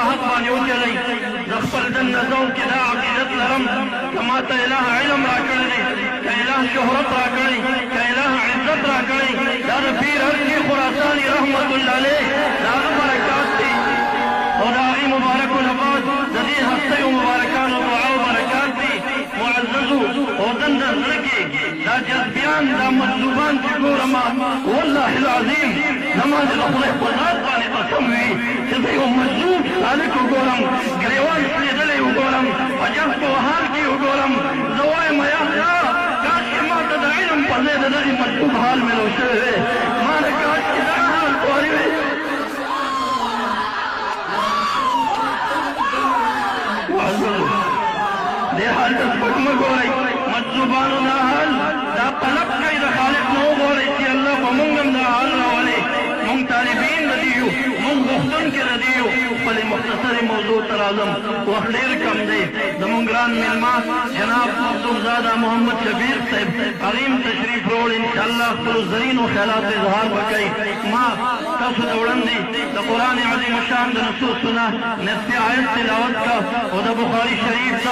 حق باندې وچلئ د خپل دننه ذوق کې دا عقیدت لرم که ماته اله علم راکړی دی که اله شهرت راکړی که اله عزت راکړی دا د پیر هرچی خراساني رحمت الله علیه د هغه برکات دي او د هغې مبارکو لپاره د دې هستیو مبارکانو دعا او برکات دي معززو او دنده زړه کې دا جذبیان دا مطلوبان چې ګورم والله العظیم زما د خدای په ذات باندې قسم وي چې زه یو مجذوب هلک وګورم ګریوان سلیدلی وګورم په جذب په حال کې وګورم زه وایم یا الله کاشکې ما ته د علم په ځای د دغې مجذوب حال ملو شوی وی ما نه کاشکې دغه حال غواړي وی دې حال ته سپک مه ګورئ مجذوبانو دا حال دا طلب کوي د خالق نه وغواړئ چې الله په موږ هم دا حال راولئ موږ طالبین د دې یو موږ غوښتونکي د دې یو خپلې مختصرې موضوع ته راځم وخت ډېر کم دی زموږ ګران مېلمه جناب مخدومزاده محمد شبیر صاحب هغې هم تشریف راوړ انشاءالله خپلو زرینو خیالاتو اظهار به کوي ما تاسو ته وړاندې د قرآن عظیم الشان د نصوصونه نصفي آیت تلاوت کا او د بخاري شریف